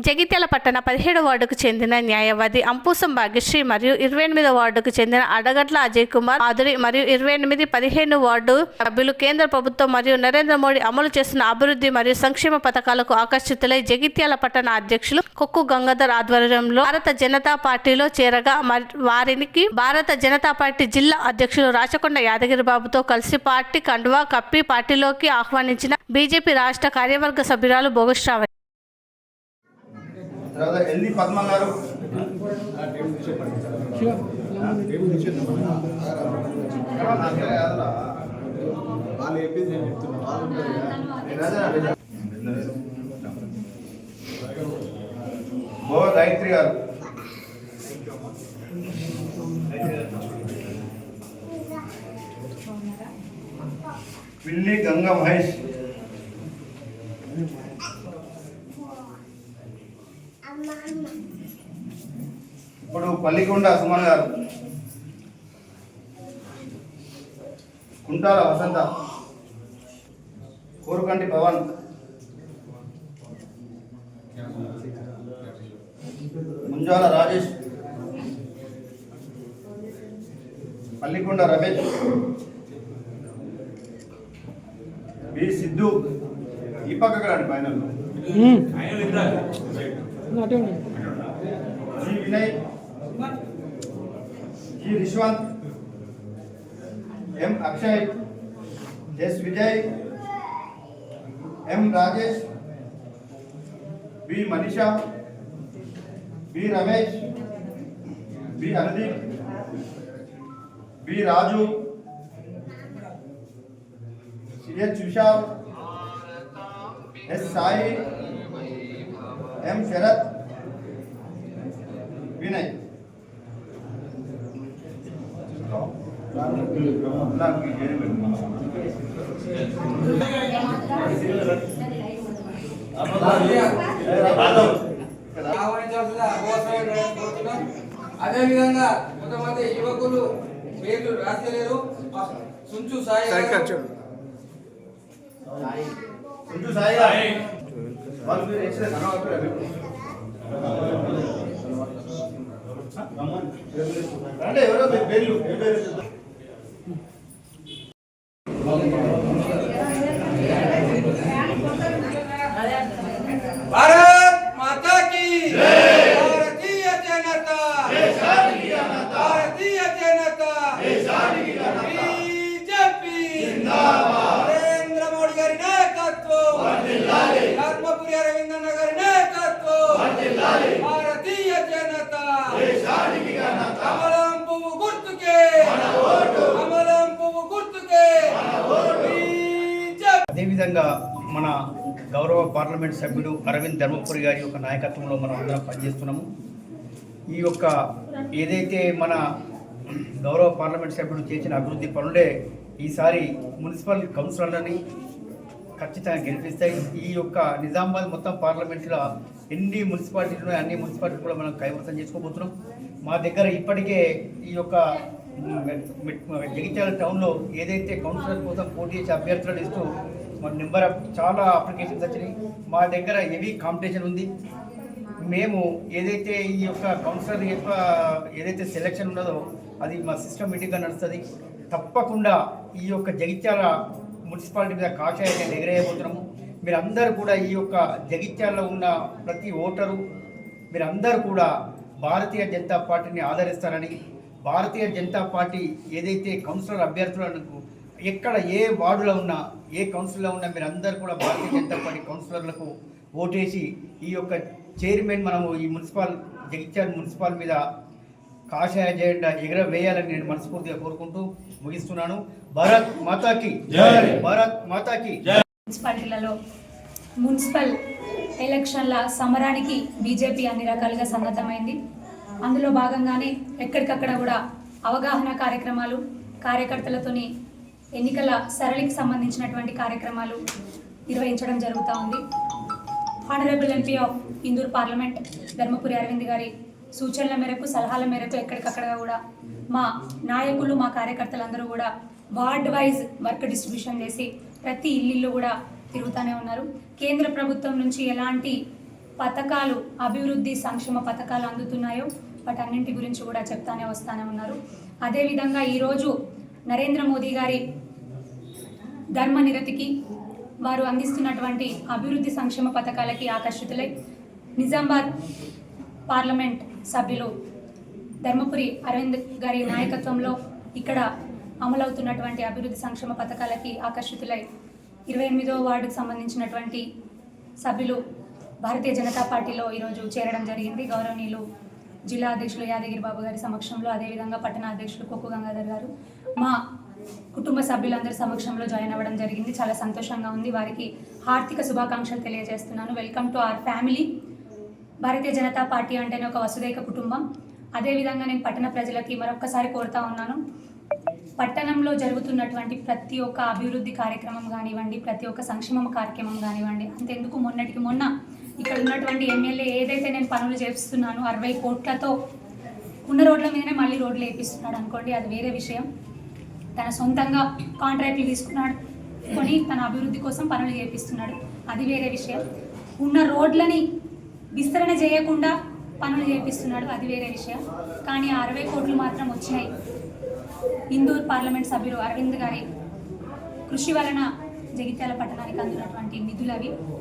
జగిత్యాల పట్టణ 17వ వార్డుకు చెందిన న్యాయవాది అంపూసం భాగ్యశ్రీ మరియు 28వ వార్డుకు చెందిన అడగట్ల అజయ్ కుమార్ ఆదురి మరియు 28, 15 వార్డు సభ్యులు కేంద్ర ప్రభుత్వం మరియు నరేంద్ర మోడీ అమలు చేస్తున్న అభివృద్ధి మరియు సంక్షేమ పథకాలకు ఆకర్షితులై జగిత్యాల పట్టణ అధ్యక్షులు కొక్కు గంగాధర్ ఆధ్వర్యంలో భారత జనతా పార్టీలో చేరగా వారికి భారత జనతా పార్టీ జిల్లా అధ్యక్షులు రాచకొండ యాదగిరి బాబుతో కలిసి పార్టీ కండువా కప్పి పార్టీలోకి ఆహ్వానించిన బీజేపీ రాష్ట్ర కార్యవర్గ సభ్యురాలు భోగశ్రావణి. ఎల్లి పద్మ గారు బో గాయత్రి గారు పిల్లి గంగా మహేష్ ఇప్పుడు పల్లికొండ సుమన్ గారు కుంటాల వసంత కోరుకంటి పవన్ ముంజాల రాజేష్ పల్లికొండ రమేష్ బి సిద్ధు ఈ పక్కకు రండి final G Vinay G Rishwanth M Akshay S Vijay M Rajesh B Manisha B Ramesh B Anudeep B Raju H Vishal S Sai M Sharad Vinay అదే విధంగా కొంతమంది యువకులు పేర్లు రాస్తలేరు. సుంచు సాయి అంటే ఎవరో పేర్లు భారత్ మాతా కీ భారతీయ జనతా భారతీయ జనతా బీజేపీ జిందాబాద్ నరేంద్ర మోడీ గారి నాయకత్వం వర్ధిల్లాలి ధర్మపురి అరవిందన్న గారి నాయకత్వం వర్ధిల్లాలి భారతీయ జనతా దేశానికి ఘనత కమలం పువ్వు గుర్తుకే మన ఓటు కమలం పువ్వు గుర్తుకే మన ఓటు అదే విధంగా మన గౌరవ పార్లమెంట్ సభ్యుడు అరవింద్ ధర్మపురి గారి యొక్క నాయకత్వంలో మనం అందరం పనిచేస్తున్నాము. ఈ యొక్క ఏదైతే మన గౌరవ పార్లమెంట్ సభ్యుడు చేసిన అభివృద్ధి పనులే ఈసారి మున్సిపల్ కౌన్సిలర్లని ఖచ్చితంగా గెలిపిస్తాయి. ఈ యొక్క నిజామాబాద్ మొత్తం పార్లమెంట్లో ఎన్ని మున్సిపాలిటీలు ఉన్నాయో అన్ని మున్సిపాలిటీలు కూడా మనం కైవసం చేసుకోబోతున్నాం. మా దగ్గర ఇప్పటికే ఈ యొక్క జగిత్యాల టౌన్లో ఏదైతే కౌన్సిలర్ కోసం పోటీ చేసే అభ్యర్థుల లిస్టు మన నెంబర్ ఆఫ్ చాలా అప్లికేషన్స్ వచ్చినాయి. మా దగ్గర హెవీ కాంపిటీషన్ ఉంది. మేము ఏదైతే ఈ యొక్క కౌన్సిలర్ యొక్క ఏదైతే సెలెక్షన్ ఉన్నదో అది మా సిస్టమేటిక్గా నడుస్తుంది. తప్పకుండా ఈ యొక్క జగిత్యాల మున్సిపాలిటీ మీద కాషాయాన్ని ఎగరేయబోతున్నాము. మీరందరూ కూడా ఈ యొక్క జగిత్యాలలో ఉన్న ప్రతి ఓటరు మీరందరూ కూడా భారతీయ జనతా పార్టీని ఆదరిస్తారని, భారతీయ జనతా పార్టీ ఏదైతే కౌన్సిలర్ అభ్యర్థులకు ఎక్కడ ఏ వార్డులో ఉన్నా ఏ కౌన్సిల్లో ఉన్నా మీరందరూ కూడా భారతీయ జనతా పార్టీ కౌన్సిలర్లకు ఓటేసి ఈ యొక్క చైర్మన్ మనము ఈ జగిత్యాల మున్సిపల్ మీద కాషాయ జెండా ఎగరవేయాలని నేను మనస్ఫూర్తిగా కోరుకుంటూ ముగిస్తున్నాను. భారత్ మాతాకి జై, భారత్ మాతాకి జై. మున్సిపాలిటీలలో మున్సిపల్ ఎలక్షన్ల సమరానికి బీజేపీ అన్ని రకాలుగా సన్నద్ధమైంది. అందులో భాగంగానే ఎక్కడికక్కడ కూడా అవగాహన కార్యక్రమాలు, కార్యకర్తలతోని ఎన్నికల సరళికి సంబంధించినటువంటి కార్యక్రమాలు నిర్వహించడం జరుగుతూ ఉంది. Honourable MP of Indur parliament Dharmapuri Arvind గారి సూచనల మేరకు, సలహాల మేరకు ఎక్కడికక్కడ కూడా మా నాయకులు, మా కార్యకర్తలందరూ కూడా వార్డ్ వైజ్ వర్క్ డిస్ట్రిబ్యూషన్ చేసి ప్రతి ఇల్లు కూడా తిరుగుతూనే ఉన్నారు. కేంద్ర ప్రభుత్వం నుంచి ఎలాంటి పథకాలు, అభివృద్ధి సంక్షేమ పథకాలు అందుతున్నాయో వాటన్నింటి గురించి కూడా వస్తానే ఉన్నారు. అదేవిధంగా ఈరోజు నరేంద్ర మోదీ గారి ధర్మనిరతికి, వారు అందిస్తున్నటువంటి అభివృద్ధి సంక్షేమ పథకాలకి ఆకర్షితులై నిజామాబాద్ పార్లమెంట్ సభ్యులు ధర్మపురి అరవింద్ గారి నాయకత్వంలో ఇక్కడ అమలవుతున్నటువంటి అభివృద్ధి సంక్షేమ పథకాలకి ఆకర్షితులై 28వ వార్డుకు సంబంధించినటువంటి సభ్యులు భారతీయ జనతా పార్టీలో ఈరోజు చేరడం జరిగింది. గౌరవనీయులు జిల్లా అధ్యక్షులు యాదగిరి బాబు గారి సమక్షంలో, అదేవిధంగా పట్టణ అధ్యక్షులు కొక్కు గంగాధర్ గారు, మా కుటుంబ సభ్యులందరి సమక్షంలో జాయిన్ అవ్వడం జరిగింది. చాలా సంతోషంగా ఉంది. వారికి హార్దిక శుభాకాంక్షలు తెలియజేస్తున్నాను. Welcome to our family. Bharatiya Janata party అంటేనే ఒక వసుదైక కుటుంబం. అదేవిధంగా నేను పట్టణ ప్రజలకి మరొక్కసారి కోరుతా ఉన్నాను, పట్టణంలో జరుగుతున్నటువంటి ప్రతి ఒక్క అభివృద్ధి కార్యక్రమం కానివ్వండి, ప్రతి ఒక్క సంక్షేమ కార్యక్రమం కానివ్వండి, అంతెందుకు మొన్నటికి మొన్న ఇక్కడ ఉన్నటువంటి ఎమ్మెల్యే ఏదైతే నేను పనులు చేస్తున్నానో 60 కోట్లతో ఉన్న రోడ్ల మీదనే మళ్ళీ రోడ్లు వేపిస్తున్నాడు అనుకోండి, అది వేరే విషయం. తన సొంతంగా కాంట్రాక్ట్లు తీసుకున్నాడు కొని తన అభివృద్ధి కోసం పనులు చేపిస్తున్నాడు, అది వేరే విషయం. ఉన్న రోడ్లని విస్తరణ చేయకుండా పనులు చేపిస్తున్నాడు, అది వేరే విషయం. కానీ 60 కోట్లు మాత్రం వచ్చినాయి. ఇందూర్ పార్లమెంట్ సభ్యులు అరవింద్ గారి కృషి వలన జగిత్యాల పట్టణానికి అందుతున్నటువంటి నిధులు అవి.